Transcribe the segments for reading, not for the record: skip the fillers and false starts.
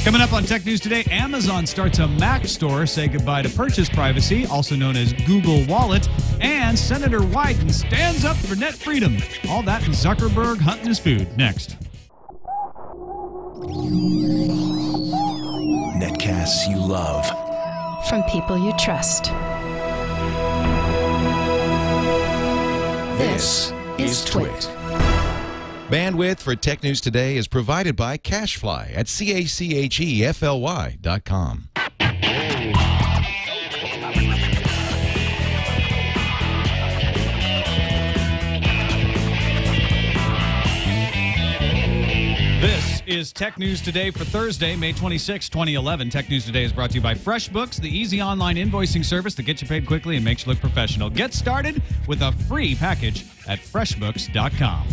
Coming up on Tech News Today, Amazon starts a Mac store. Say goodbye to purchase privacy, also known as Google Wallet. And Senator Wyden stands up for net freedom. All that and Zuckerberg hunting his food. Next. Netcasts you love. From people you trust. This is TWiT. Bandwidth for Tech News Today is provided by Cachefly at CACHEFLY.com. This is Tech News Today for Thursday, May 26, 2011. Tech News Today is brought to you by Freshbooks, the easy online invoicing service that gets you paid quickly and makes you look professional. Get started with a free package at freshbooks.com.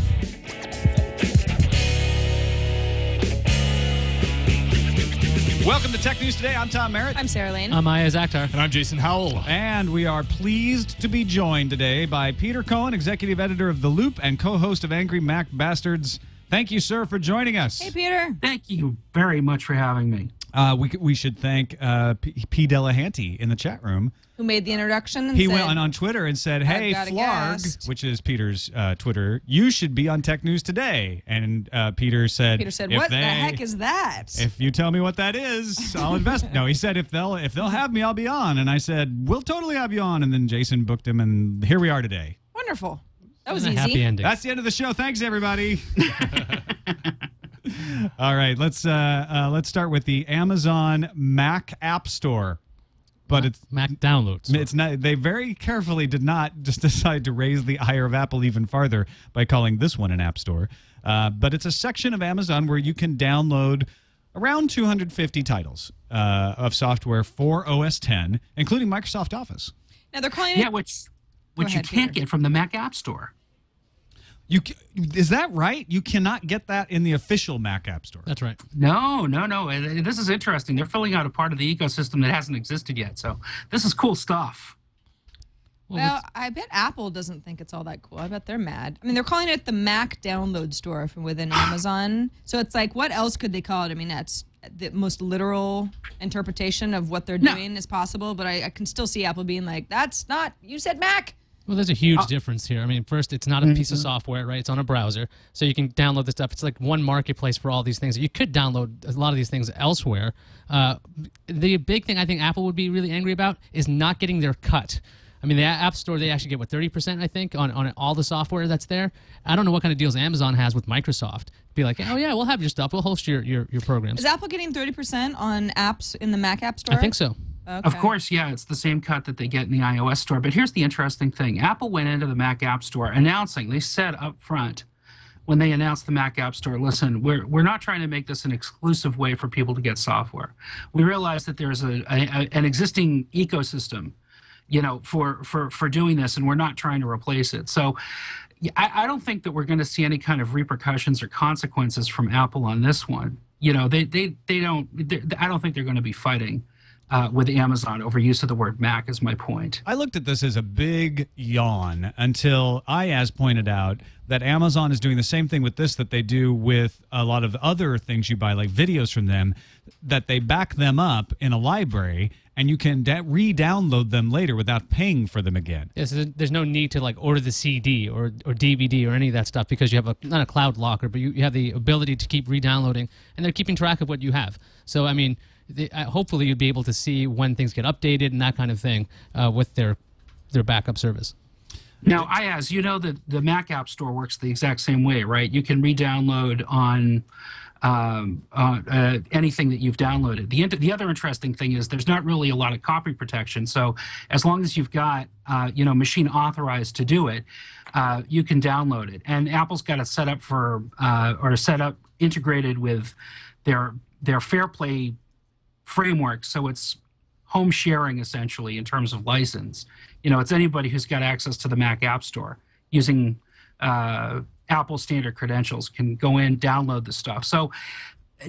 Welcome to Tech News Today. I'm Tom Merritt. I'm Sarah Lane. I'm Iyaz Akhtar. And I'm Jason Howell. And we are pleased to be joined today by Peter Cohen, executive editor of The Loop and co-host of Angry Mac Bastards. Thank you, sir, for joining us. Hey, Peter. Thank you very much for having me. We should thank P. Delahanty in the chat room. Who made the introduction? And He said, went on Twitter and said, hey, Flarg, which is Peter's Twitter, you should be on Tech News Today. And Peter said, what the heck is that? If you tell me what that is, I'll invest. No, he said, if they'll have me, I'll be on. And I said, we'll totally have you on. And then Jason booked him, and here we are today. Wonderful. That was a easy. Happy ending. That's the end of the show. Thanks, everybody. All right, let's start with the Amazon Mac App Store. But it's Mac downloads. It's not. They very carefully did not just decide to raise the ire of Apple even farther by calling this one an app store. But it's a section of Amazon where you can download around 250 titles of software for OS X, including Microsoft Office. Now they're calling it. which ahead, you can't Peter. get from the Mac App Store. Is that right? You cannot get that in the official Mac App Store. That's right. No. And this is interesting. They're filling out a part of the ecosystem that hasn't existed yet. So this is cool stuff. Well, I bet Apple doesn't think it's all that cool. I bet they're mad. I mean, they're calling it the Mac download store from within Amazon. So it's like, what else could they call it? I mean, that's the most literal interpretation of what they're doing is possible. But I can still see Apple being like, that's not, you said Mac. Well, there's a huge difference here. I mean, first, it's not a piece of software, right? It's on a browser, so you can download the stuff. It's like one marketplace for all these things. You could download a lot of these things elsewhere. The big thing I think Apple would be really angry about is not getting their cut. I mean, the App Store, they actually get, 30%, I think, on all the software that's there. I don't know what kind of deals Amazon has with Microsoft. Be like, oh, yeah, we'll have your stuff. We'll host your programs. Is Apple getting 30% on apps in the Mac App Store? I think so. Okay. Of course, yeah, it's the same cut that they get in the iOS store. But here's the interesting thing. Apple went into the Mac App Store announcing, they said up front when they announced the Mac App Store, listen, we're not trying to make this an exclusive way for people to get software. We realize that there's an existing ecosystem, for doing this, and we're not trying to replace it. So I don't think that we're going to see any kind of repercussions or consequences from Apple on this one. I don't think they're going to be fighting with Amazon over use of the word Mac is my point. I looked at this as a big yawn until Iyaz pointed out that Amazon is doing the same thing with this that they do with a lot of other things you buy, like videos from them, that they back them up in a library and you can re-download them later without paying for them again. Yes, there's no need to order the CD or DVD or any of that stuff because you have not a cloud locker, but you have the ability to keep re-downloading, and they're keeping track of what you have. So, I mean, hopefully you'd be able to see when things get updated and that kind of thing with their backup service. Now, Iyaz, you know that the Mac App Store works the exact same way, right? You can re-download on anything that you've downloaded. The other interesting thing is there's not really a lot of copy protection. So as long as you've got machine authorized to do it, you can download it. And Apple's got it set up for integrated with their Fair Play framework, so it's home sharing essentially in terms of license. It's anybody who's got access to the Mac App Store using Apple standard credentials can go in, download the stuff. So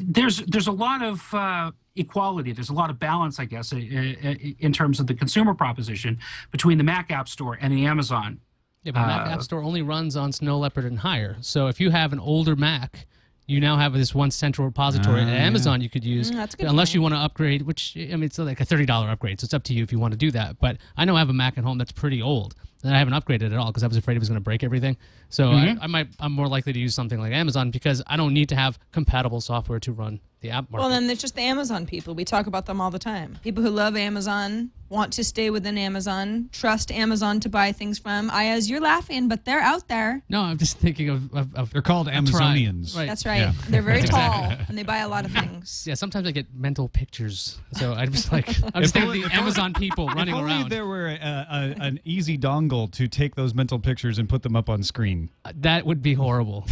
there's a lot of equality. There's a lot of balance, I guess, in terms of the consumer proposition between the Mac App Store and the Amazon. Yeah, but Mac App Store only runs on Snow Leopard and higher. So if you have an older Mac, you now have this one central repository at Amazon you could use, that's a good unless point. you want to upgrade, which, I mean, it's like a $30 upgrade, so it's up to you if you want to do that. But I know I have a Mac at home that's pretty old, and I haven't upgraded at all because I was afraid it was going to break everything. So I'm more likely to use something like Amazon because I don't need to have compatible software to run the app market. Well, then there's just the Amazon people. We talk about them all the time. People who love Amazon, want to stay within Amazon, trust Amazon to buy things from. Iyaz, you're laughing, but they're out there. No, I'm just thinking of They're called Amazonians. Right. That's right. Yeah. They're very tall, and they buy a lot of things. Yeah, sometimes I get mental pictures. So I'm just like, I'm just thinking of the Amazon people running If only around. there were an easy dongle to take those mental pictures and put them up on screen. That would be horrible.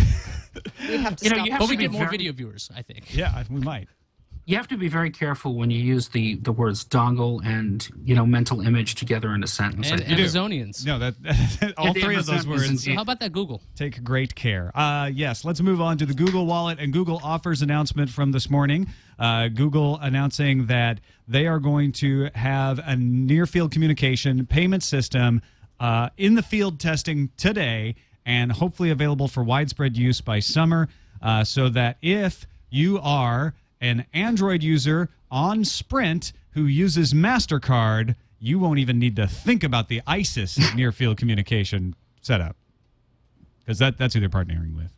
We have to You know, stop. you have But to we be get more very- video viewers, I think. Yeah, we might. You have to be very careful when you use the words dongle and mental image together in a sentence. And I think. Amazonians. No, that all the three of those Amazon words isn't- So how about that Google? take great care. Yes, let's move on to the Google Wallet and Google Offers announcement from this morning. Google announcing that they are going to have a near-field communication payment system in the field testing today and hopefully available for widespread use by summer, so that if you are an Android user on Sprint who uses MasterCard, you won't even need to think about the ISIS near-field communication setup, because that's who they're partnering with.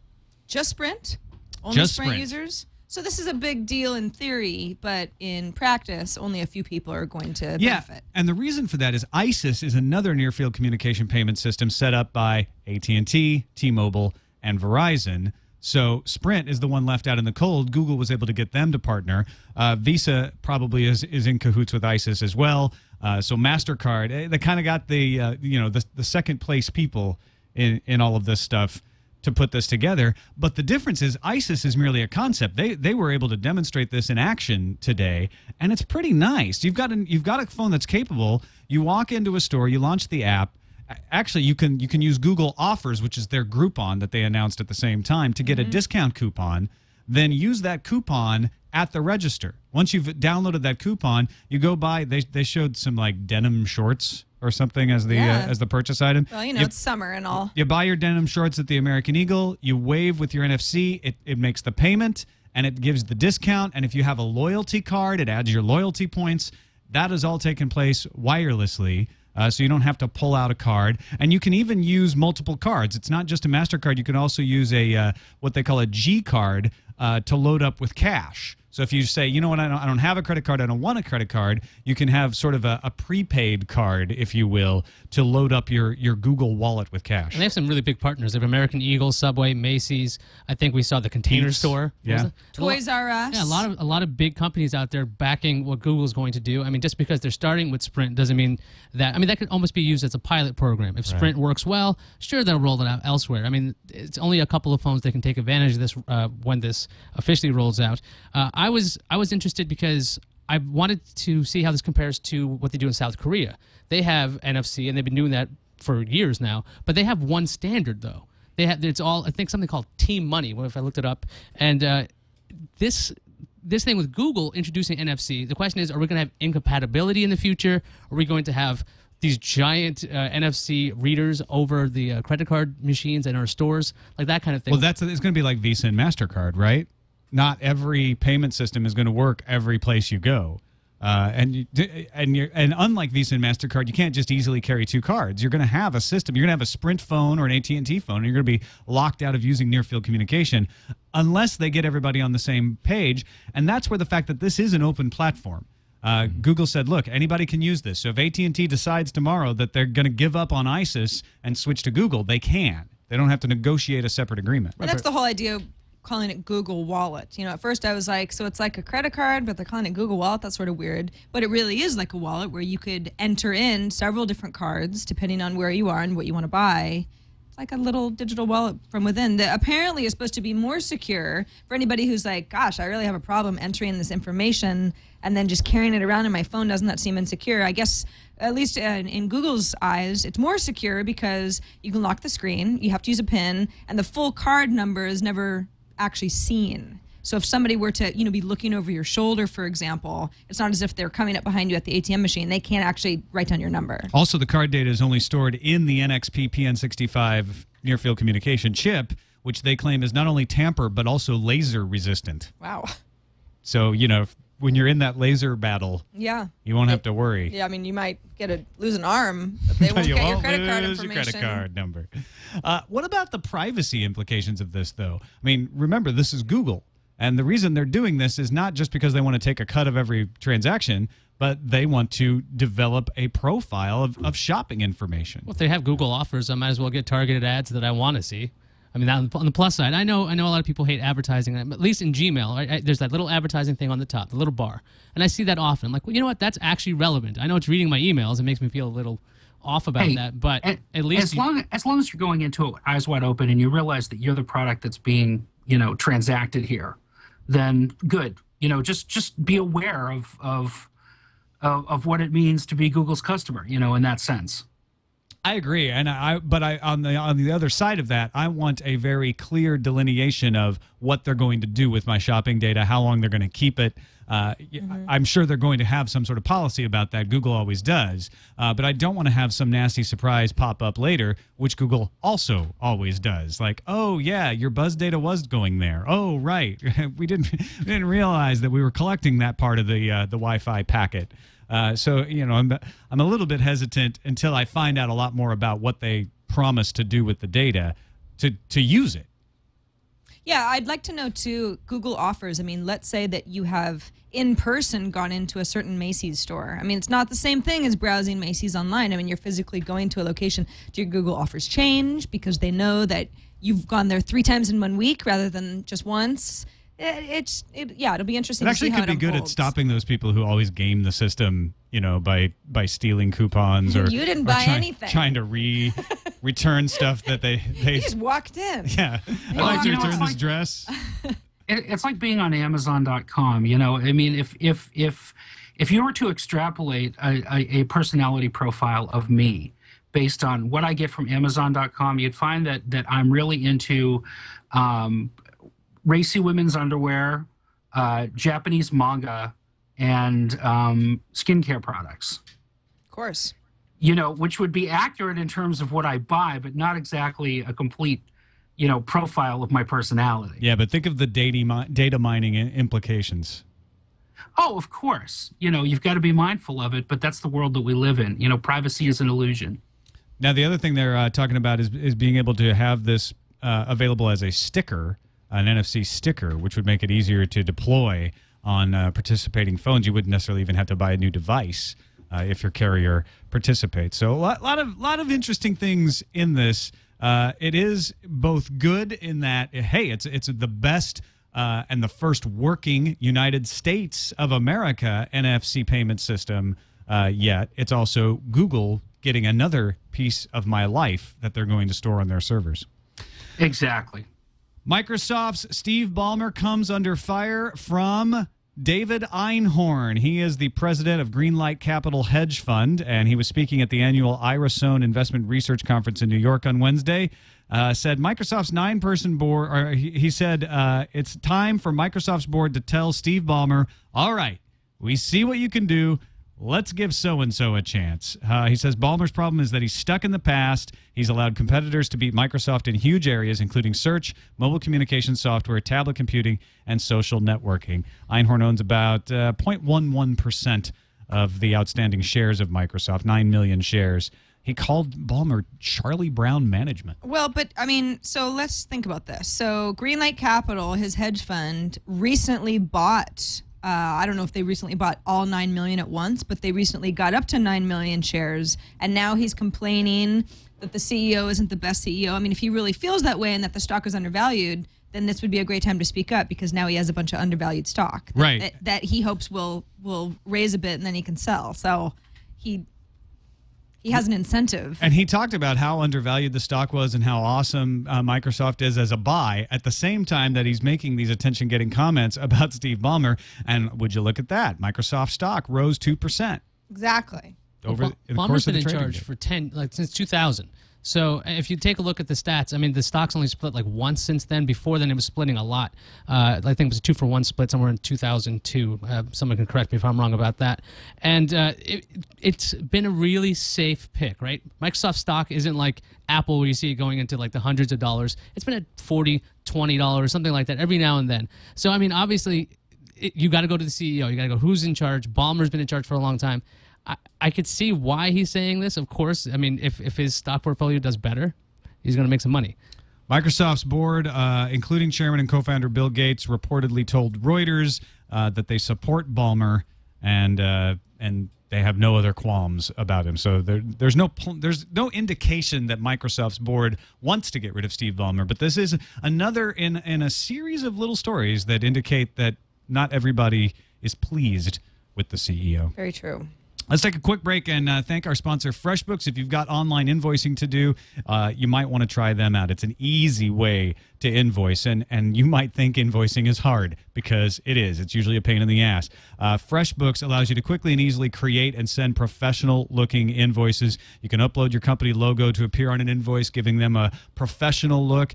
Just Sprint? Only Just Sprint Sprint. users? So this is a big deal in theory, but in practice, only a few people are going to Yeah, benefit. and the reason for that is ISIS is another near-field communication payment system set up by AT&T, T-Mobile, and Verizon. So Sprint is the one left out in the cold. Google was able to get them to partner. Visa probably is in cahoots with ISIS as well. So MasterCard, they kind of got the second place people in all of this stuff to put this together. But the difference is ISIS is merely a concept. They were able to demonstrate this in action today, and it's pretty nice. You've got a phone that's capable. You walk into a store, you launch the app. Actually, you can use Google Offers, which is their Groupon that they announced at the same time, to get a discount coupon. Then use that coupon at the register. Once you've downloaded that coupon, you go buy. They showed some like denim shorts or something as the purchase item. Well, it's summer and all. You buy your denim shorts at the American Eagle. You wave with your NFC. It makes the payment and it gives the discount. And if you have a loyalty card, it adds your loyalty points. That is all taking place wirelessly. So you don't have to pull out a card, and you can even use multiple cards. It's not just a MasterCard. You can also use a what they call a G card to load up with cash. So if you say, you know what, I don't have a credit card, I don't want a credit card, you can have sort of a prepaid card, if you will, to load up your Google Wallet with cash. And they have some really big partners. They have American Eagle, Subway, Macy's. I think we saw the Container Pete's. Store. Yeah. What was it? Toys R Us. Yeah, a lot of big companies out there backing what Google's going to do. I mean, just because they're starting with Sprint doesn't mean that. I mean, that could almost be used as a pilot program. If Sprint works well, sure, they'll roll it out elsewhere. I mean, it's only a couple of phones that can take advantage of this when this officially rolls out. I was interested because I wanted to see how this compares to what they do in South Korea. They have NFC, and they've been doing that for years now. But they have one standard, though. It's all, I think, something called Team Money. What if I looked it up? And this thing with Google introducing NFC, the question is, are we going to have incompatibility in the future? Are we going to have these giant NFC readers over the credit card machines in our stores? Like that kind of thing. Well, it's going to be like Visa and MasterCard, right? Not every payment system is going to work every place you go. And unlike Visa and MasterCard, you can't just easily carry two cards. You're going to have a system. You're going to have a Sprint phone or an AT&T phone, and you're going to be locked out of using near-field communication unless they get everybody on the same page. And that's where the fact that this is an open platform. Google said, look, anybody can use this. So if AT&T decides tomorrow that they're going to give up on ISIS and switch to Google, they can. They don't have to negotiate a separate agreement. And that's the whole idea of calling it Google Wallet. At first I was like, so it's like a credit card, but they're calling it Google Wallet. That's sort of weird. But it really is like a wallet where you could enter in several different cards depending on where you are and what you want to buy. It's like a little digital wallet from within that apparently is supposed to be more secure for anybody who's like, gosh, I really have a problem entering this information and then just carrying it around in my phone. Doesn't that seem insecure? I guess, at least in Google's eyes, it's more secure because you can lock the screen, you have to use a PIN, and the full card number is never actually seen. So if somebody were to, be looking over your shoulder, for example, it's not as if they're coming up behind you at the ATM machine. They can't actually write down your number. Also, the card data is only stored in the NXP PN65 near-field communication chip, which they claim is not only tamper but also laser resistant. Wow. So, when you're in that laser battle, Yeah. you won't have to worry. Yeah, I mean, you might lose an arm, but they won't You get your won't credit card lose your information. credit card number. What about the privacy implications of this, though? I mean, remember, this is Google. And the reason they're doing this is not just because they want to take a cut of every transaction, but they want to develop a profile of shopping information. Well, if they have Google offers, I might as well get targeted ads that I want to see. I mean, on the plus side, I know a lot of people hate advertising, at least in Gmail. Right? There's that little advertising thing on the top, the little bar. And I see that often. I'm like, well, you know what? That's actually relevant. I know it's reading my emails. It makes me feel a little off about that. But at least as long as you're going into it eyes wide open and you realize that you're the product that's being, transacted here, then good. Just be aware of what it means to be Google's customer, in that sense. I agree, and but on the other side of that, I want a very clear delineation of what they're going to do with my shopping data, how long they're going to keep it. I'm sure they're going to have some sort of policy about that. Google always does, but I don't want to have some nasty surprise pop up later, which Google also always does. Like, oh yeah, your Buzz data was going there. Oh right, we didn't realize that we were collecting that part of the Wi-Fi packet. So I'm a little bit hesitant until I find out a lot more about what they promise to do with the data to use it. Yeah, I'd like to know too, Google offers. I mean, let's say that you have in person gone into a certain Macy's store. I mean, it's not the same thing as browsing Macy's online. I mean, you're physically going to a location. Do your Google offers change because they know that you've gone there 3 times in 1 week rather than just once? It'll be interesting. It actually to see how could be good at unfolds. stopping those people who always game the system, by stealing coupons or You didn't buy anything. trying to return stuff that they You just walked in. yeah. I'd like to return this dress. It's like being on Amazon.com. I mean, if you were to extrapolate a personality profile of me based on what I get from Amazon.com, you'd find that I'm really into racy women's underwear, Japanese manga, and skincare products. Of course. Which would be accurate in terms of what I buy, but not exactly a complete, profile of my personality. Yeah, but think of the data mining implications. Oh, of course. You've got to be mindful of it, but that's the world that we live in. Privacy is an illusion. Now, the other thing they're talking about is being able to have this available as a sticker, an NFC sticker, which would make it easier to deploy on participating phones. You wouldn't necessarily even have to buy a new device if your carrier participates. So a lot of interesting things in this. It is both good in that, hey, it's the best and the first working United States of America NFC payment system yet. It's also Google getting another piece of my life that they're going to store on their servers. Exactly. Microsoft's Steve Ballmer comes under fire from David Einhorn. He is the president of Greenlight Capital Hedge Fund, and he was speaking at the annual Irisone Investment Research Conference in New York on Wednesday. Said Microsoft's 9-person board, or he said it's time for Microsoft's board to tell Steve Ballmer, all right, we see what you can do. Let's give so-and-so a chance. He says Ballmer's problem is that he's stuck in the past. He's allowed competitors to beat Microsoft in huge areas, including search, mobile communication software, tablet computing, and social networking. Einhorn owns about 0.11% of the outstanding shares of Microsoft, 9 million shares. He called Ballmer Charlie Brown management. Well, but I mean, so let's think about this. So Greenlight Capital, his hedge fund, recently bought... I don't know if they recently bought all 9 million at once, but they recently got up to 9 million shares, and now he's complaining that the CEO isn't the best CEO. I mean, if he really feels that way and that the stock is undervalued, then this would be a great time to speak up because now he has a bunch of undervalued stock that he hopes will raise a bit and then he can sell. So he has an incentive. And he talked about how undervalued the stock was and how awesome Microsoft is as a buy at the same time that he's making these attention-getting comments about Steve Ballmer. And would you look at that? Microsoft stock rose 2%. Exactly. Over the Ballmer's course of been the in trading charge day. for since 2000. So if you take a look at the stats, I mean, the stock's only split like once since then. Before then, it was splitting a lot. I think it was a 2-for-1 split somewhere in 2002. Someone can correct me if I'm wrong about that. And it's been a really safe pick, right? Microsoft stock isn't like Apple where you see it going into like the hundreds of dollars. It's been at $40, $20, something like that every now and then. So, I mean, obviously, you got to go to the CEO. You got to go, who's in charge? Ballmer's been in charge for a long time. I could see why he's saying this, of course. I mean, if his stock portfolio does better, he's going to make some money. Microsoft's board, including chairman and co-founder Bill Gates, reportedly told Reuters that they support Ballmer and they have no other qualms about him. So there's no indication that Microsoft's board wants to get rid of Steve Ballmer. But this is another in a series of little stories that indicate that not everybody is pleased with the CEO. Very true. Let's take a quick break and thank our sponsor, Freshbooks. If you've got online invoicing to do, you might want to try them out. It's an easy way to invoice, and you might think invoicing is hard because it is. It's usually a pain in the ass. FreshBooks allows you to quickly and easily create and send professional-looking invoices. You can upload your company logo to appear on an invoice, giving them a professional look.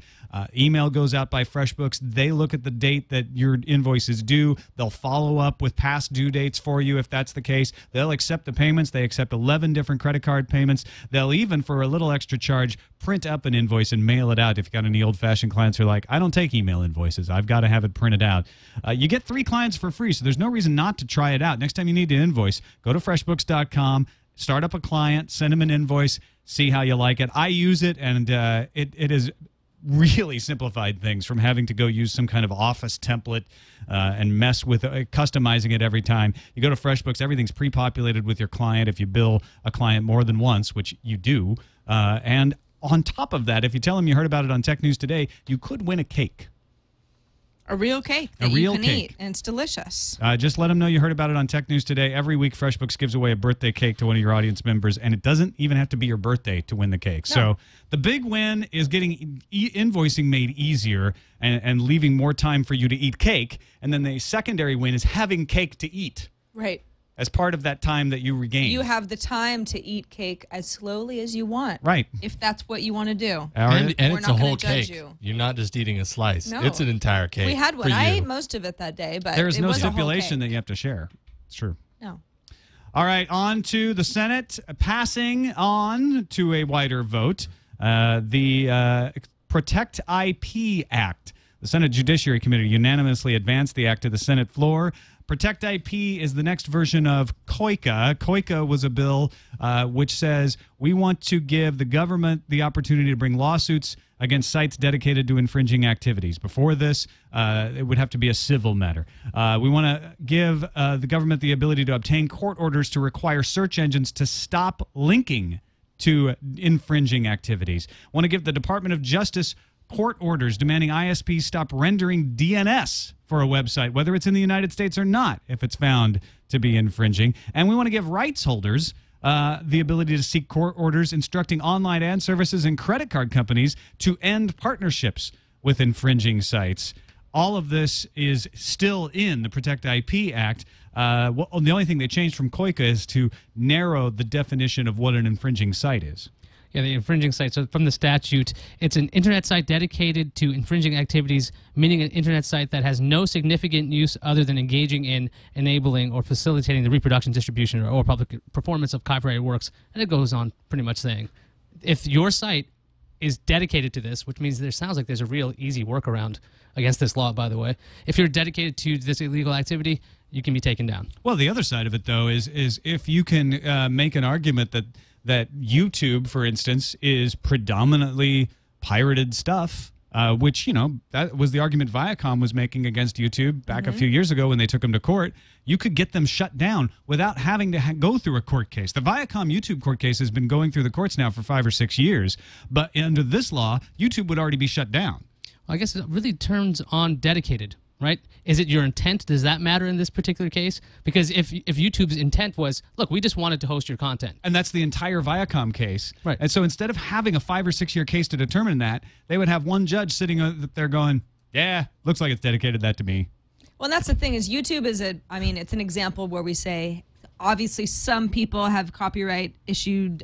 Email goes out by FreshBooks. They look at the date that your invoice is due. They'll follow up with past due dates for you if that's the case. They'll accept the payments. They accept 11 different credit card payments. They'll even, for a little extra charge, print up an invoice and mail it out if you've got any old-fashioned clients who are like, I don't take email invoices. I've got to have it printed out. You get 3 clients for free, so there's no reason not to try it out. Next time you need to invoice, go to freshbooks.com, start up a client, send them an invoice, see how you like it. I use it, and it is really simplified things from having to go use some kind of office template and mess with customizing it every time. You go to FreshBooks, everything's pre-populated with your client if you bill a client more than once, which you do. And on top of that, if you tell them you heard about it on Tech News Today, you could win a cake. A real cake that you can eat, and it's delicious. Just let them know you heard about it on Tech News Today. Every week, FreshBooks gives away a birthday cake to one of your audience members, and it doesn't even have to be your birthday to win the cake. No. So the big win is getting invoicing made easier and leaving more time for you to eat cake. And then the secondary win is having cake to eat. Right. As part of that time that you regain. You have the time to eat cake as slowly as you want. Right. If that's what you want to do. And it's a whole cake. You're not just eating a slice. No. It's an entire cake. We had one. I ate most of it that day, but there is no stipulation that you have to share. It's true. No. All right, on to the Senate passing on to a wider vote. The Protect IP Act. The Senate Judiciary Committee unanimously advanced the act to the Senate floor. Protect IP is the next version of COICA. COICA was a bill which says we want to give the government the opportunity to bring lawsuits against sites dedicated to infringing activities. Before this, it would have to be a civil matter. We want to give the government the ability to obtain court orders to require search engines to stop linking to infringing activities. Want to give the Department of Justice court orders demanding ISPs stop rendering DNS for a website, whether it's in the United States or not, if it's found to be infringing. And we want to give rights holders the ability to seek court orders instructing online ad services and credit card companies to end partnerships with infringing sites. All of this is still in the Protect IP Act. The only thing they changed from COICA is to narrow the definition of what an infringing site is. Yeah, the infringing site. So from the statute, it's an internet site dedicated to infringing activities, meaning an internet site that has no significant use other than engaging in, enabling, or facilitating the reproduction, distribution, or public performance of copyrighted works. And it goes on pretty much saying, if your site is dedicated to this, which means there sounds like there's a real easy workaround against this law, by the way. If you're dedicated to this illegal activity, you can be taken down. Well, the other side of it, though, is if you can make an argument that YouTube, for instance, is predominantly pirated stuff, which, that was the argument Viacom was making against YouTube back a few years ago when they took them to court. You could get them shut down without having to go through a court case. The Viacom YouTube court case has been going through the courts now for 5 or 6 years, but under this law, YouTube would already be shut down. Well, I guess it really turns on dedicated. Right? Is it your intent? Does that matter in this particular case? Because if YouTube's intent was, look, we just wanted to host your content. And that's the entire Viacom case. Right. And so instead of having a 5 or 6 year case to determine that, they would have one judge sitting there going, yeah, looks like it's dedicated that to me. Well, and that's the thing is YouTube is it's an example where we say, obviously some people have copyright issued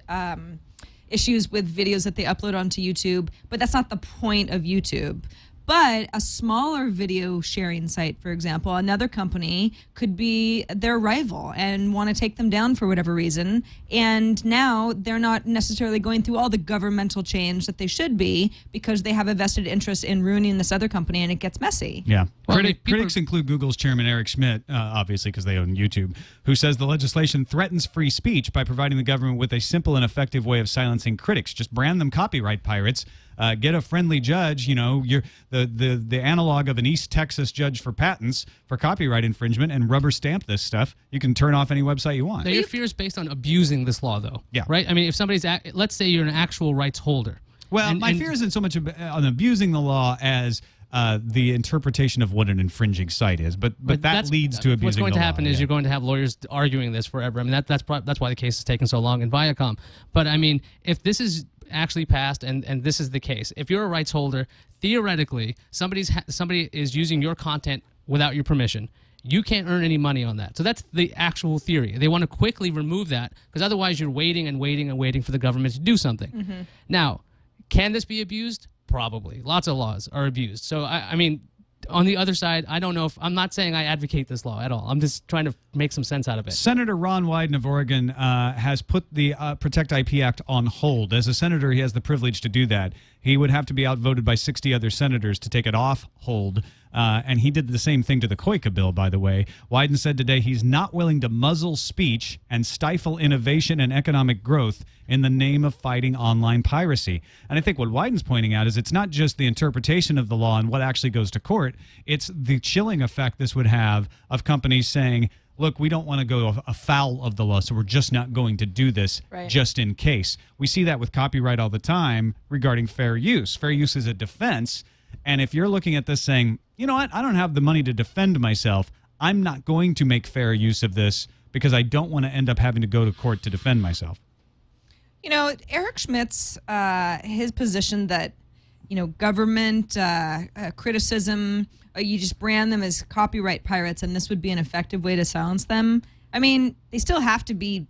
issues with videos that they upload onto YouTube, but that's not the point of YouTube. But a smaller video sharing site, for example, another company could be their rival and want to take them down for whatever reason. And now they're not necessarily going through all the governmental change that they should be because they have a vested interest in ruining this other company, and it gets messy. Yeah. Well, critics include Google's chairman Eric Schmidt, obviously because they own YouTube, who says the legislation threatens free speech by providing the government with a simple and effective way of silencing critics. Just brand them copyright pirates. Get a friendly judge, you're the analog of an East Texas judge for patents for copyright infringement, and rubber stamp this stuff. You can turn off any website you want. Now, your fear is based on abusing this law, though. Yeah. Right? I mean, if somebody's, let's say you're an actual rights holder. Well, my fear isn't so much on abusing the law as the interpretation of what an infringing site is, but that leads to abusing the law. What's going to happen is you're going to have lawyers arguing this forever. I mean, that's why the case is taking so long in Viacom. But I mean, if this is actually passed and this is the case, if you're a rights holder, theoretically somebody is using your content without your permission, you can't earn any money on that. So that's the actual theory. They want to quickly remove that because otherwise you're waiting and waiting and waiting for the government to do something. Mm-hmm. Now, can this be abused? Probably. Lots of laws are abused. So I mean, on the other side, I don't know if I'm not saying I advocate this law at all. I'm just trying to make some sense out of it. Senator Ron Wyden of Oregon has put the Protect IP Act on hold. As a senator, he has the privilege to do that. He would have to be outvoted by 60 other senators to take it off hold. And he did the same thing to the COICA bill, by the way. Wyden said today he's not willing to muzzle speech and stifle innovation and economic growth in the name of fighting online piracy. And I think what Wyden's pointing out is it's not just the interpretation of the law and what actually goes to court. It's the chilling effect this would have of companies saying, look, we don't want to go afoul of the law, so we're just not going to do this just in case. We see that with copyright all the time regarding fair use. Fair use is a defense. And if you're looking at this saying, you know what, I don't have the money to defend myself, I'm not going to make fair use of this because I don't want to end up having to go to court to defend myself. You know, Eric Schmidt's, his position that, government criticism, you just brand them as copyright pirates and this would be an effective way to silence them. I mean, they still have to be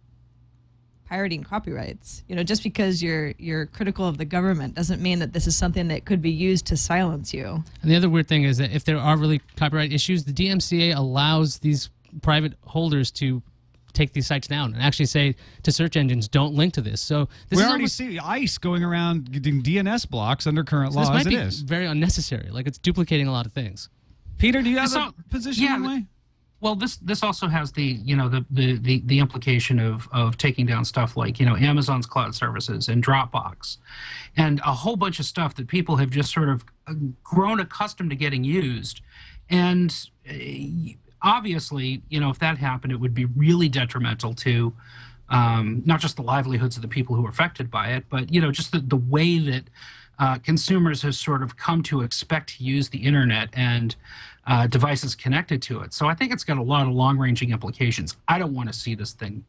pirating copyrights. Just because you're critical of the government doesn't mean that this is something that could be used to silence you. And the other weird thing is that if there are really copyright issues, the DMCA allows these private holders to take these sites down and actually say to search engines, don't link to this. So we already see ICE going around getting DNS blocks under current law as it is. This might be very unnecessary. Like, it's duplicating a lot of things. Peter, do you have a position on that? Well, this also has the implication of taking down stuff like Amazon's cloud services and Dropbox, and a whole bunch of stuff that people have just sort of grown accustomed to getting used, and obviously if that happened, it would be really detrimental to not just the livelihoods of the people who are affected by it, but just the way that consumers have sort of come to expect to use the internet and devices connected to it. So I think it's got a lot of long-ranging implications. I don't want to see this thing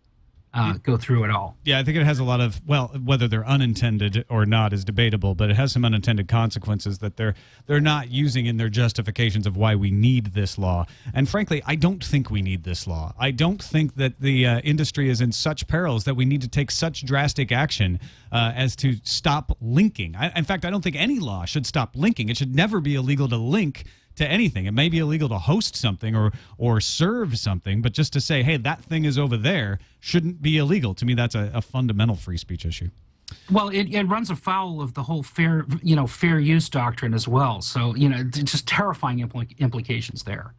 go through at all. Yeah, I think it has a lot of, well, whether they're unintended or not is debatable, but it has some unintended consequences that they're not using in their justifications of why we need this law. And frankly, I don't think we need this law. I don't think that the industry is in such perils that we need to take such drastic action as to stop linking. In fact, I don't think any law should stop linking. It should never be illegal to link to anything. It may be illegal to host something or serve something, but just to say, hey, that thing is over there shouldn't be illegal. To me, that's a fundamental free speech issue. Well, it runs afoul of the whole fair use doctrine as well. So, just terrifying implications there.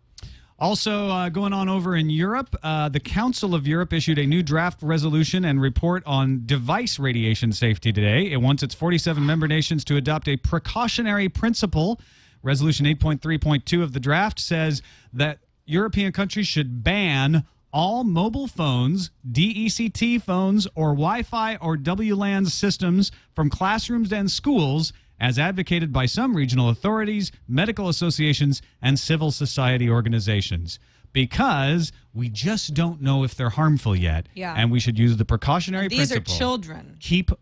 Also going on over in Europe, the Council of Europe issued a new draft resolution and report on device radiation safety today. It wants its 47 member nations to adopt a precautionary principle. Resolution 8.3.2 of the draft says that European countries should ban all mobile phones, DECT phones, or Wi-Fi or WLAN systems from classrooms and schools, as advocated by some regional authorities, medical associations, and civil society organizations. Because we just don't know if they're harmful yet. Yeah. And we should use the precautionary principle. These are children. Keep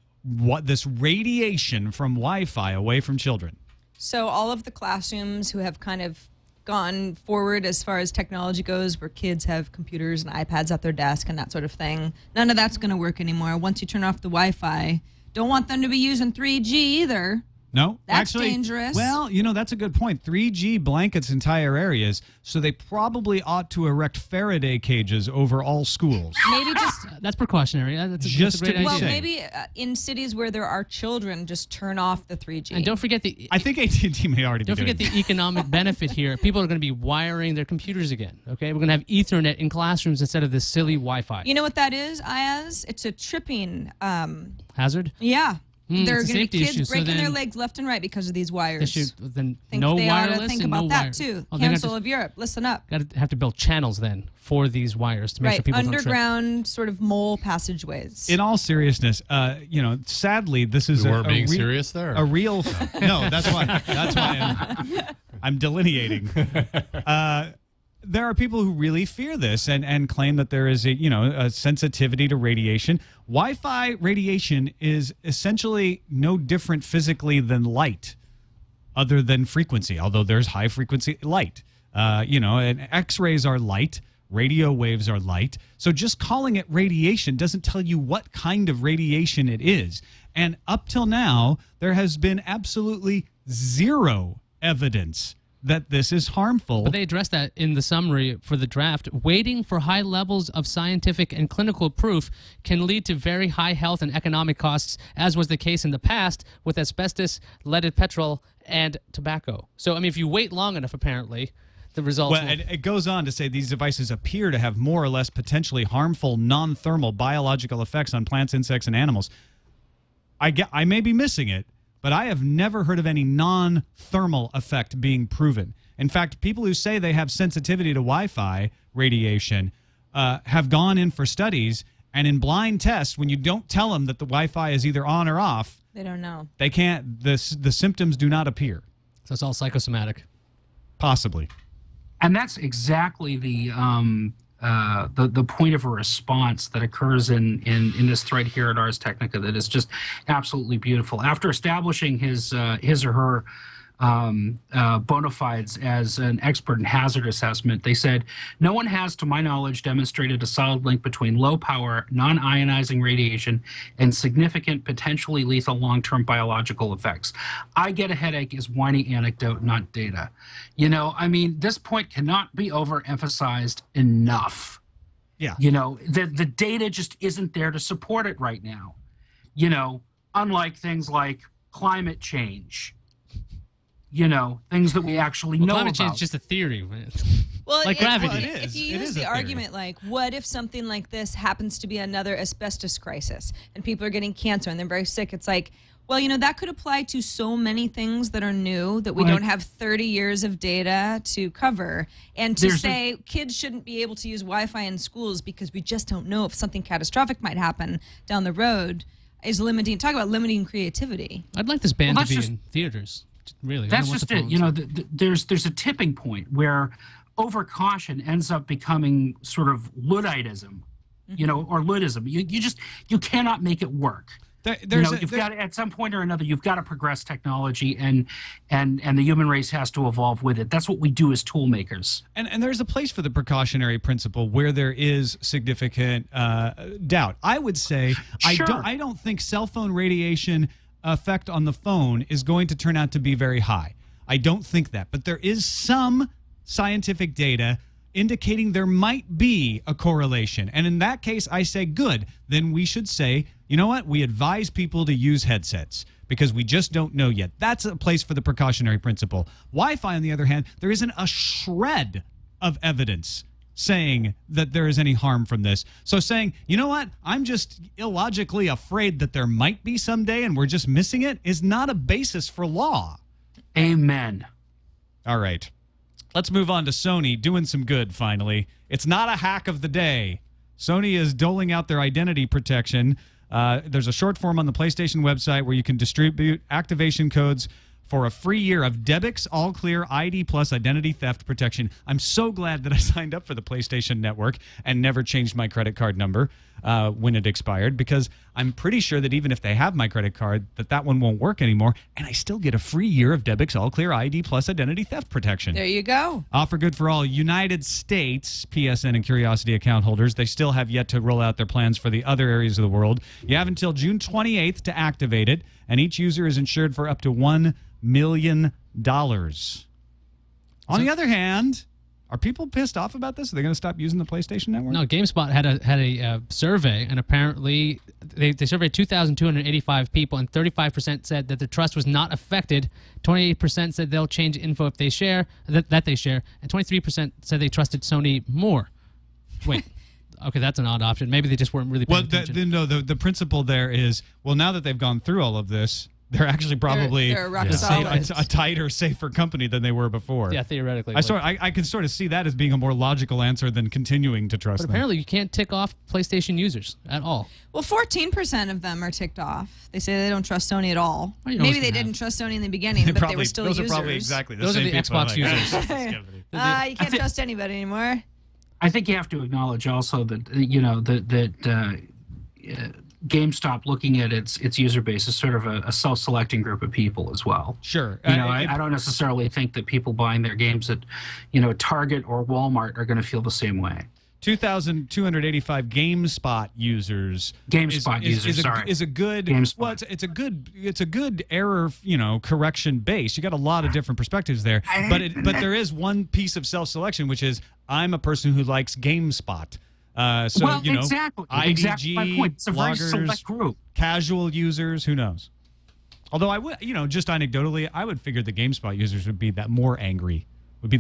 this radiation from Wi-Fi away from children. So all of the classrooms who have kind of gone forward as far as technology goes, where kids have computers and iPads at their desk and that sort of thing, none of that's going to work anymore. Once you turn off the Wi-Fi, Don't want them to be using 3G either. No, That's actually, dangerous. Well, that's a good point. 3G blankets entire areas, so they probably ought to erect Faraday cages over all schools. Maybe just that's precautionary. That's a Just great to be idea. well, safe. maybe in cities where there are children, just turn off the 3G. And don't forget the. I think AT&T may already Don't be forget doing the economic benefit here. People are going to be wiring their computers again. Okay, we're going to have Ethernet in classrooms instead of this silly Wi-Fi. You know what that is, Iyaz? It's a tripping. Hazard. Yeah. There are it's a going to be safety kids issue, so breaking their then- legs left and right because of these wires. Then Think no they ought wireless to think and about no that wire. too. Oh, they're gonna Council of Europe, listen up. have to build channels then for these wires to make sure Right, people don't trip. underground sort of mole passageways. In all seriousness, sadly, this is We weren't being serious there. A real no. That's why. That's why I'm delineating. There are people who really fear this and claim that there is a sensitivity to radiation. Wi-Fi radiation is essentially no different physically than light, other than frequency. Although there's high frequency light, and X-rays are light. Radio waves are light. So just calling it radiation doesn't tell you what kind of radiation it is. And up till now, there has been absolutely zero evidence that this is harmful. But they addressed that in the summary for the draft. Waiting for high levels of scientific and clinical proof can lead to very high health and economic costs, as was the case in the past with asbestos, leaded petrol, and tobacco. So, if you wait long enough, apparently, the results Well, and it goes on to say these devices appear to have more or less potentially harmful non-thermal biological effects on plants, insects, and animals. I may be missing it, but I have never heard of any non-thermal effect being proven. In fact, people who say they have sensitivity to Wi-Fi radiation have gone in for studies, and in blind tests, when you don't tell them that the Wi-Fi is either on or off, they don't know. they can't. The symptoms do not appear. So it's all psychosomatic. Possibly. And that's exactly the point of a response that occurs in this thread here at Ars Technica that is just absolutely beautiful. After establishing his or her bona fides as an expert in hazard assessment, they said, no one has, to my knowledge, demonstrated a solid link between low power, non-ionizing radiation and significant, potentially lethal long-term biological effects. I get a headache is whiny anecdote, not data. This point cannot be overemphasized enough. Yeah. The data just isn't there to support it right now. Unlike things like climate change. Things that we actually know about. Climate change is just a theory. Well, like gravity. Well, it is. If you It use is the a theory. argument like, what if something like this happens to be another asbestos crisis and people are getting cancer and they're very sick? It's like, well, that could apply to so many things that are new that we Right. don't have 30 years of data to cover. And to say kids shouldn't be able to use Wi-Fi in schools because we just don't know if something catastrophic might happen down the road is limiting. Talk about limiting creativity. I'd like this ban Well, to be that's in theaters. Really. I That's don't want just the it. phones. There's a tipping point where overcaution ends up becoming sort of Ludditism, or Luddism. You cannot make it work. At some point or another, you've got to progress technology, and the human race has to evolve with it. That's what we do as tool makers. And there's a place for the precautionary principle where there is significant doubt. I would say Sure. I don't think cell phone radiation effect on the phone is going to turn out to be very high. I don't think that. But there is some scientific data indicating there might be a correlation. And in that case, I say, good. Then we should say, you know what? We advise people to use headsets because we just don't know yet. That's a place for the precautionary principle. Wi-Fi, on the other hand, there isn't a shred of evidence saying that there is any harm from this. So saying, you know what, I'm just illogically afraid that there might be someday and we're just missing it is not a basis for law. Amen. All right. Let's move on to Sony doing some good finally. It's not a hack of the day. Sony is doling out their identity protection. There's a short form on the PlayStation website where you can distribute activation codes for a free year of Debix All Clear ID Plus identity theft protection. I'm so glad that I signed up for the PlayStation Network and never changed my credit card number. when it expired, because I'm pretty sure that even if they have my credit card, that one won't work anymore, and I still get a free year of Debix All Clear ID plus identity theft protection. There you go. Offer good for all United States PSN and Curiosity account holders. They still have yet to roll out their plans for the other areas of the world. You have until June 28th to activate it, and each user is insured for up to $1 million. On the other hand, are people pissed off about this? Are they going to stop using the PlayStation Network? No, GameSpot had a survey, and apparently they surveyed 2,285 people, and 35% said that the trust was not affected. 28% said they'll change info if they share that they share, and 23% said they trusted Sony more. Wait. Okay, that's an odd option. Maybe they just weren't really paying attention. The principle there is, well, now that they've gone through all of this, they're actually probably they're rock solid. a tighter, safer company than they were before. Yeah, theoretically. I can sort of see that as being a more logical answer than continuing to trust them. But apparently you can't tick off PlayStation users at all. Well, 14% of them are ticked off. They say they don't trust Sony at all. Well, Maybe they didn't trust Sony in the beginning, but they were still those users. Are probably exactly the those same are the people. Xbox users. You can't trust anybody anymore. I think you have to acknowledge also that GameStop, looking at its user base, is sort of a self-selecting group of people as well. Sure. I don't necessarily think that people buying their games at Target or Walmart are going to feel the same way. 2,285 GameSpot users. Is a good. GameSpot. Well, it's a good error, correction base. You got a lot of different perspectives there, but there is one piece of self-selection, which is I'm a person who likes GameSpot. Exactly. IDG, my point. It's a very bloggers, select group. Casual users, who knows? Although I would, just anecdotally, I would figure the GameSpot users would be the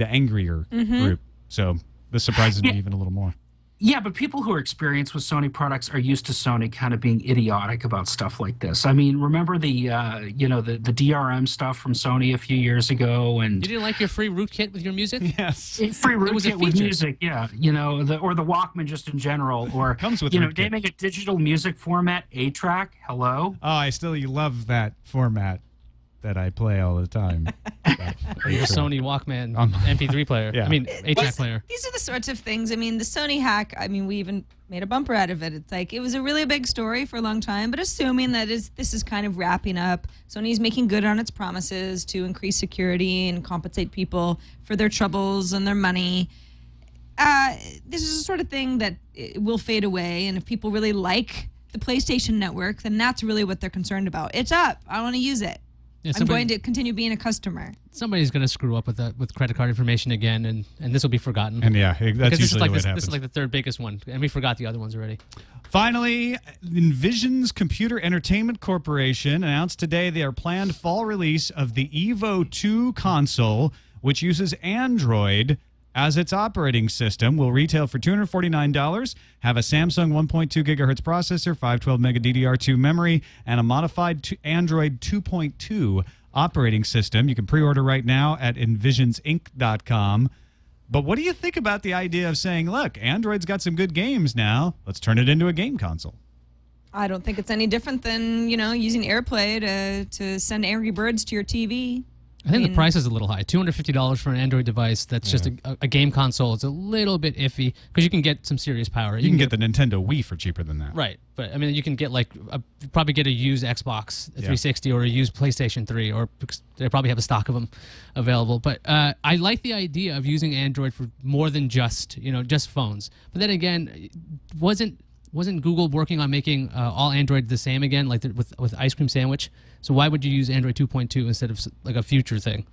angrier group. So this surprises me even a little more. Yeah, but people who are experienced with Sony products are used to Sony kind of being idiotic about stuff like this. I mean, remember the DRM stuff from Sony a few years ago, and you didn't like your free rootkit with your music? Yes, free rootkit with music. Yeah, or the Walkman just in general, or comes with naming a digital music format 8-track. Hello. Oh, I still love that format that I play all the time. Your Sony Walkman MP3 player. Yeah. I mean, 8-track player. These are the sorts of things. I mean, the Sony hack, we even made a bumper out of it. It's like, it was a really big story for a long time, but assuming that this is kind of wrapping up, Sony's making good on its promises to increase security and compensate people for their troubles and their money. This is the sort of thing that will fade away, and if people really like the PlayStation Network, then that's really what they're concerned about. It's up. I want to use it. Yeah, I'm going to continue being a customer. Somebody's going to screw up with credit card information again, and this will be forgotten. And that's usually what happens. This is like the third biggest one, and we forgot the other ones already. Finally, Envision's Computer Entertainment Corporation announced today their planned fall release of the Evo 2 console, which uses Android as its operating system. Will retail for $249, have a Samsung 1.2 gigahertz processor, 512 mega DDR2 memory, and a modified Android 2.2 operating system. You can pre-order right now at envisionsinc.com. But what do you think about the idea of saying, look, Android's got some good games now, let's turn it into a game console? I don't think it's any different than, using AirPlay to send Angry Birds to your TV. I think the price is a little high. $250 for an Android device that's just a game console. It's a little bit iffy because you can get some serious power. You can get the Nintendo Wii for cheaper than that. Right. But, you can get probably get a used Xbox 360 or a used PlayStation 3, or they probably have a stock of them available. But I like the idea of using Android for more than just phones. But then again, wasn't Google working on making all Android the same again, like with Ice Cream Sandwich? So why would you use Android 2.2 instead of like a future thing?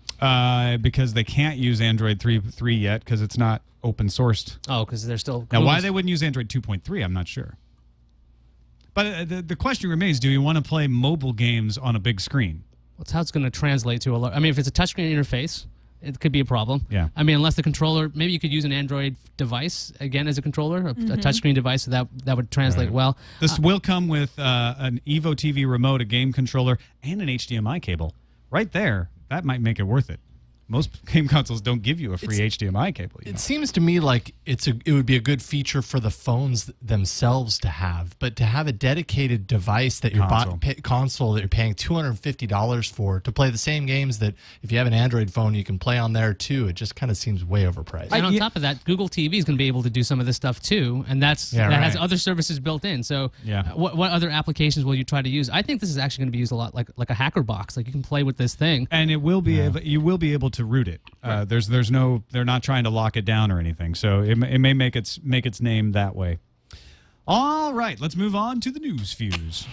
Because they can't use Android 3 yet because it's not open sourced. Oh, because they're still... Now, why they wouldn't use Android 2.3, I'm not sure. But the question remains, do you want to play mobile games on a big screen? That's how it's going to translate to a lot. If it's a touchscreen interface, it could be a problem. Yeah. Unless the controller, maybe you could use an Android device again as a controller, a touchscreen device, so that would translate well. This will come with an Evo TV remote, a game controller, and an HDMI cable. Right there, that might make it worth it. Most game consoles don't give you a free HDMI cable. It seems to me like it would be a good feature for the phones themselves to have, but to have a dedicated device that you're console that you're paying $250 for to play the same games that if you have an Android phone you can play on there too. It just kind of seems way overpriced. And on top of that, Google TV is going to be able to do some of this stuff too, and that has other services built in. So what other applications will you try to use? I think this is actually going to be used a lot like a hacker box. Like you can play with this thing, and it will be you will be able to root it. There's no, they're not trying to lock it down or anything, so it may make its name that way. All right, let's move on to the news fuse.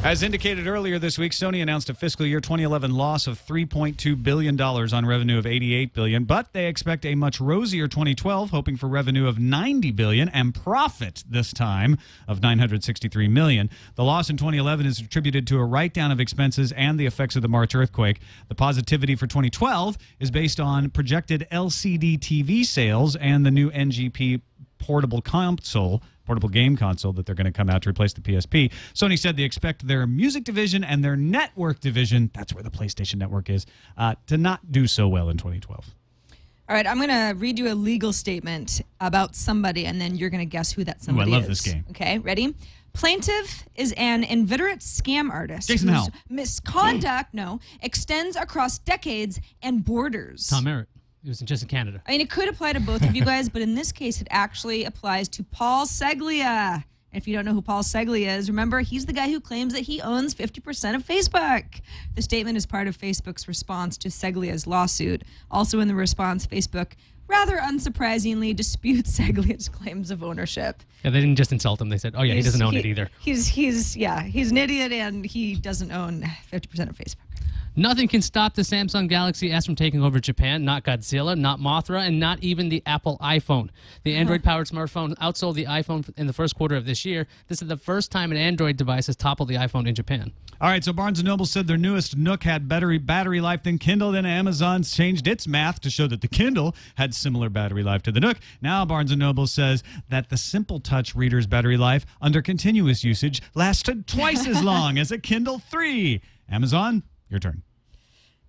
As indicated earlier this week, Sony announced a fiscal year 2011 loss of $3.2 billion on revenue of $88 billion, but they expect a much rosier 2012, hoping for revenue of $90 billion and profit this time of $963 million. The loss in 2011 is attributed to a write-down of expenses and the effects of the March earthquake. The positivity for 2012 is based on projected LCD TV sales and the new NGP portable game console that they're going to come out to replace the PSP. Sony said they expect their music division and their network division, that's where the PlayStation Network is, to not do so well in 2012. All right, I'm going to read you a legal statement about somebody, and then you're going to guess who that somebody is. I love this game. Okay, ready? Plaintiff is an inveterate scam artist Jason whose Howell. misconduct extends across decades and borders. Tom Merritt. It was just in Canada. I mean, it could apply to both of you guys, but in this case, it actually applies to Paul Seglia. If you don't know who Paul Seglia is, remember, he's the guy who claims that he owns 50% of Facebook. The statement is part of Facebook's response to Seglia's lawsuit. Also in the response, Facebook, rather unsurprisingly, disputes Seglia's claims of ownership. Yeah, they didn't just insult him. They said, oh, yeah, he doesn't own it either. He's an idiot, and he doesn't own 50% of Facebook. Nothing can stop the Samsung Galaxy S from taking over Japan. Not Godzilla, not Mothra, and not even the Apple iPhone. The Android-powered smartphone outsold the iPhone in the first quarter of this year. This is the first time an Android device has toppled the iPhone in Japan. All right, so Barnes & Noble said their newest Nook had better battery life than Kindle. Then Amazon's changed its math to show that the Kindle had similar battery life to the Nook. Now Barnes & Noble says that the Simple Touch reader's battery life under continuous usage lasted twice as long as a Kindle 3. Amazon, your turn.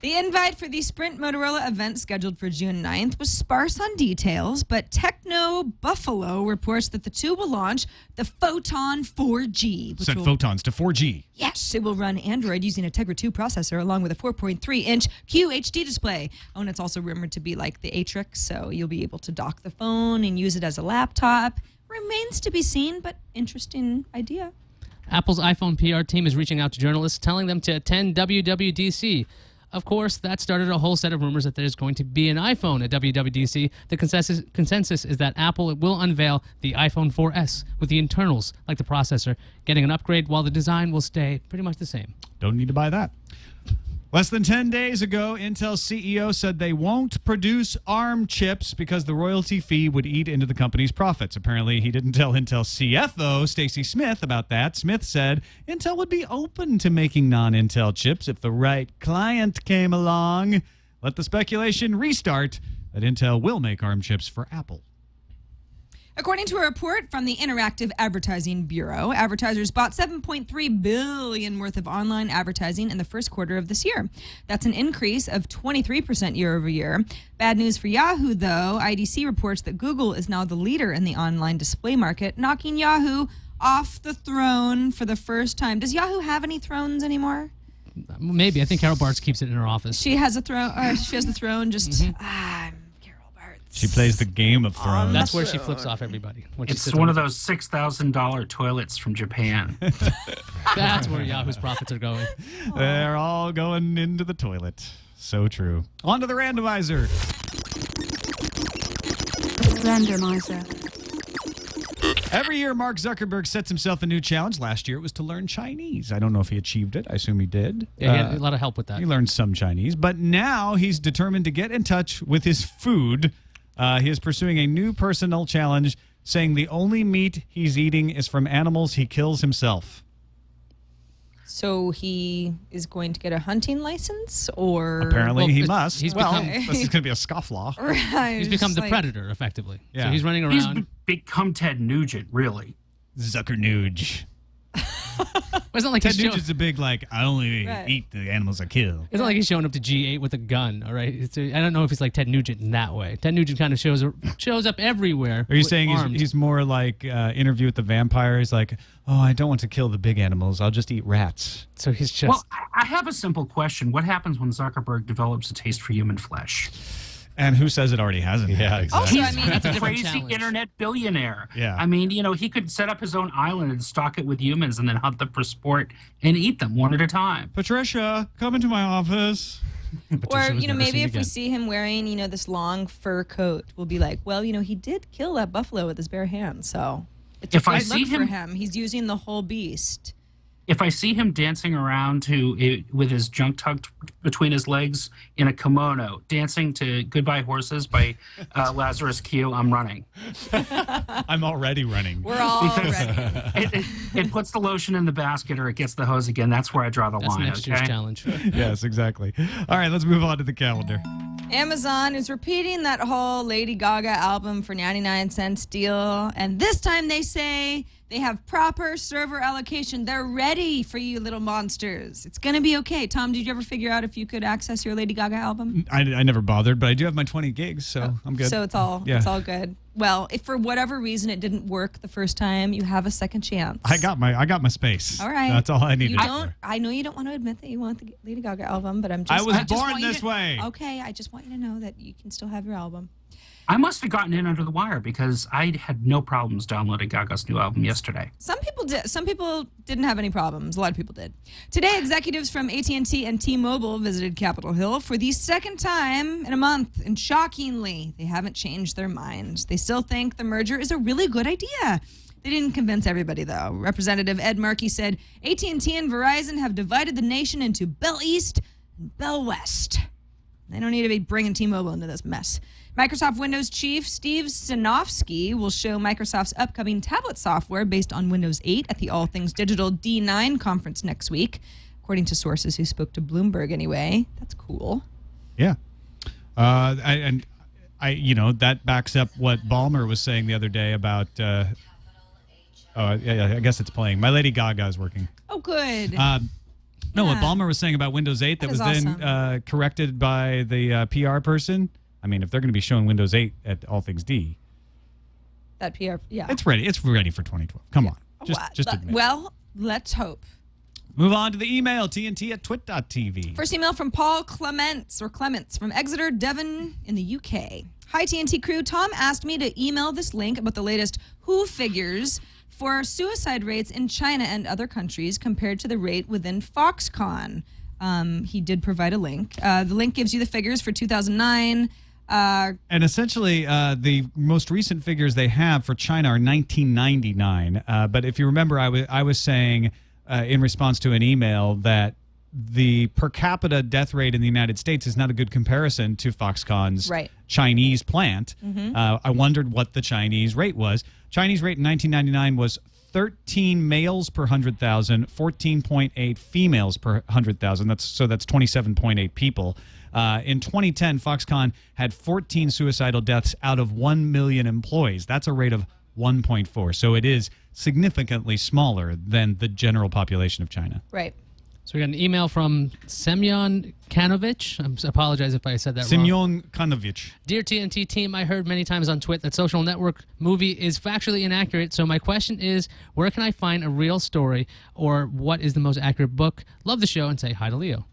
The invite for the Sprint Motorola event scheduled for June 9th was sparse on details, but Techno Buffalo reports that the two will launch the Photon 4G. Set photons to 4G. Yes, it will run Android using a Tegra 2 processor along with a 4.3-inch QHD display. Oh, and it's also rumored to be like the Atrix, so you'll be able to dock the phone and use it as a laptop. Remains to be seen, but interesting idea. Apple's iPhone PR team is reaching out to journalists, telling them to attend WWDC. Of course, that started a whole set of rumors that there's going to be an iPhone at WWDC. The consensus is that Apple will unveil the iPhone 4S with the internals, like the processor, getting an upgrade while the design will stay pretty much the same. Don't need to buy that. Less than 10 days ago, Intel's CEO said they won't produce ARM chips because the royalty fee would eat into the company's profits. Apparently, he didn't tell Intel CFO Stacy Smith about that. Smith said Intel would be open to making non-Intel chips if the right client came along. Let the speculation restart that Intel will make ARM chips for Apple. According to a report from the Interactive Advertising Bureau, advertisers bought $7.3 billion worth of online advertising in the first quarter of this year. That's an increase of 23% year over year. Bad news for Yahoo, though. IDC reports that Google is now the leader in the online display market, knocking Yahoo off the throne for the first time. Does Yahoo have any thrones anymore? Maybe. I think Carol Bartz keeps it in her office. She has a throne. She has the throne. Just she plays the Game of Thrones. That's where she flips off everybody. It's one of those $6,000 toilets from Japan. That's where Yahoo's profits are going. They're all going into the toilet. So true. On to the randomizer. Randomizer. Every year, Mark Zuckerberg sets himself a new challenge. Last year, it was to learn Chinese. I don't know if he achieved it. I assume he did. Yeah, he had a lot of help with that. He learned some Chinese. But now he's determined to get in touch with his food. He is pursuing a new personal challenge, saying the only meat he's eating is from animals he kills himself. So he is going to get a hunting license, or apparently he must. This is going to be a scofflaw. Right, he's become the predator, effectively. Yeah. So he's running around. He's become Ted Nugent, really. Zucker Nuge. It's not like Ted he's Nugent's a big, like, I only eat the animals I kill. It's not like he's showing up to G8 with a gun, all right? I don't know if he's like Ted Nugent in that way. Ted Nugent kind of shows up everywhere. Are you saying he's more like Interview with the Vampire? He's like, oh, I don't want to kill the big animals. I'll just eat rats. So he's just... Well, I have a simple question. What happens when Zuckerberg develops a taste for human flesh? And who says it already hasn't? Yeah, exactly. Also, I mean, That's a different Crazy challenge. internet billionaire. Yeah. I mean, he could set up his own island and stock it with humans and then hunt them for sport and eat them one at a time. Patricia, come into my office. Or, was never maybe seen if we again. see him wearing, this long fur coat, we'll be like, well, he did kill that buffalo with his bare hands, so it's a If I good see look for him- him. He's using the whole beast. If I see him dancing around with his junk tucked between his legs in a kimono, dancing to Goodbye Horses by Lazarus Q, I'm running. I'm already running. We're all ready. It puts the lotion in the basket or it gets the hose again. That's where I draw the That's line. next year's Okay? challenge. Yes, exactly. All right, let's move on to the calendar. Amazon is repeating that whole Lady Gaga album for 99-cent deal. And this time they say they have proper server allocation. They're ready for you little monsters. It's going to be okay. Tom, did you ever figure out if you could access your Lady Gaga album? I never bothered, but I do have my 20 gigs, so I'm good. So it's all good. Well, if for whatever reason it didn't work the first time, you have a second chance. I got my space. All right. That's all I needed. I know you don't want to admit that you want the Lady Gaga album, but I was born want you this way. Okay, I just want you to know that you can still have your album. I must have gotten in under the wire because I had no problems downloading Gaga's new album yesterday. Some people did. Some people didn't have any problems. A lot of people did. Today, executives from AT&T and T-Mobile visited Capitol Hill for the second time in a month, and shockingly, they haven't changed their minds. They still think the merger is a really good idea. They didn't convince everybody, though. Representative Ed Markey said AT&T and Verizon have divided the nation into Bell East and Bell West. They don't need to be bringing T-Mobile into this mess. Microsoft Windows chief Steve Sinofsky will show Microsoft's upcoming tablet software based on Windows 8 at the All Things Digital D9 conference next week, according to sources who spoke to Bloomberg anyway. That's cool. Yeah. That backs up what Ballmer was saying the other day about I guess it's playing. My Lady Gaga is working. Oh, good. No, what Ballmer was saying about Windows 8 that was awesome. then corrected by the PR person. I mean, if they're going to be showing Windows 8 at All Things D, that PR, yeah. it's ready. It's ready for 2012. Come on. Just admit. Well, let's hope. Move on to the email, tnt@twit.tv. First email from Paul Clements from Exeter, Devon in the UK. Hi, TNT crew. Tom asked me to email this link about the latest WHO figures for suicide rates in China and other countries compared to the rate within Foxconn. He did provide a link. The link gives you the figures for 2009. And essentially, the most recent figures they have for China are 1999. But if you remember, I was saying in response to an email that the per capita death rate in the United States is not a good comparison to Foxconn's Chinese plant. I wondered what the Chinese rate was. Chinese rate in 1999 was 13 males per 100,000, 14.8 females per 100,000. That's 27.8 people. In 2010, Foxconn had 14 suicidal deaths out of 1 million employees. That's a rate of 1.4. So it is significantly smaller than the general population of China. Right. So we got an email from Semyon Kanovich. I apologize if I said that wrong. Semyon Kanovich. Dear TNT team, I heard many times on TWiT that Social Network movie is factually inaccurate. So my question is, where can I find a real story, or what is the most accurate book? Love the show, and say hi to Leo.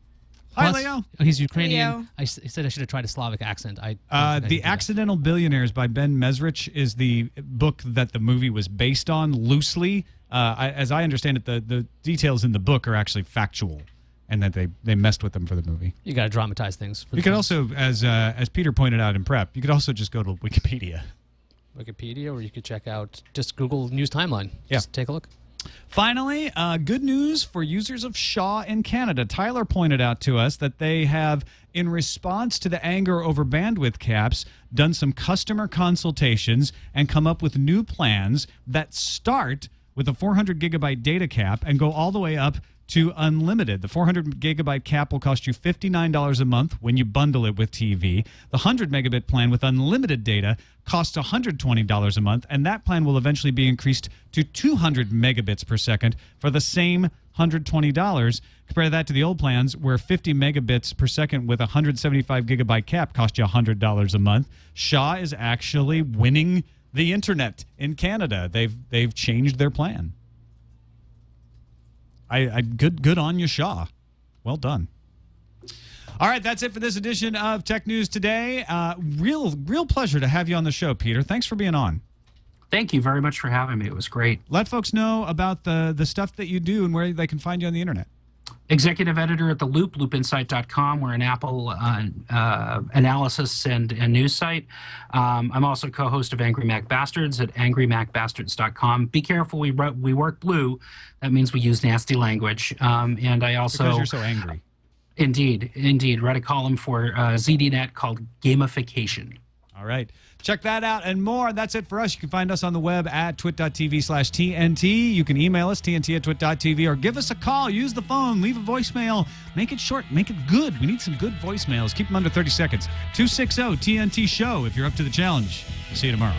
Hi, Plus, Leo. He's Ukrainian. Leo. I said I should have tried a Slavic accent. The Accidental Billionaires by Ben Mesrich is the book that the movie was based on loosely. As I understand it, the details in the book are actually factual, and that they messed with them for the movie. You got to dramatize things. You could also, as Peter pointed out in prep, you could also just go to Wikipedia. Wikipedia, or you could check out just Google News Timeline. Just take a look. Finally, good news for users of Shaw in Canada. Tyler pointed out to us that they have, in response to the anger over bandwidth caps, done some customer consultations and come up with new plans that start with a 400 gigabyte data cap and go all the way up to unlimited. The 400 gigabyte cap will cost you $59 a month when you bundle it with TV. The 100 megabit plan with unlimited data costs $120 a month, and that plan will eventually be increased to 200 megabits per second for the same $120. Compare that to the old plans where 50 megabits per second with a 175 gigabyte cap cost you $100 a month. Shaw is actually winning the internet in Canada. They've changed their plan. Good on you, Shaw. Well done. All right, that's it for this edition of Tech News Today. Real pleasure to have you on the show, Peter. Thanks for being on. Thank you very much for having me. It was great. Let folks know about the stuff that you do and where they can find you on the internet. Executive editor at The Loop, loopinsight.com. We're an Apple analysis and news site. I'm also co-host of Angry Mac Bastards at angrymacbastards.com. Be careful, we work blue. That means we use nasty language. And I also... Because you're so angry. Indeed. Write a column for ZDNet called Gamification. All right. Check that out and more. That's it for us. You can find us on the web at twit.tv/TNT. You can email us, tnt@twit.tv, or give us a call. Use the phone. Leave a voicemail. Make it short. Make it good. We need some good voicemails. Keep them under 30 seconds. 260-TNT-SHOW if you're up to the challenge. See you tomorrow.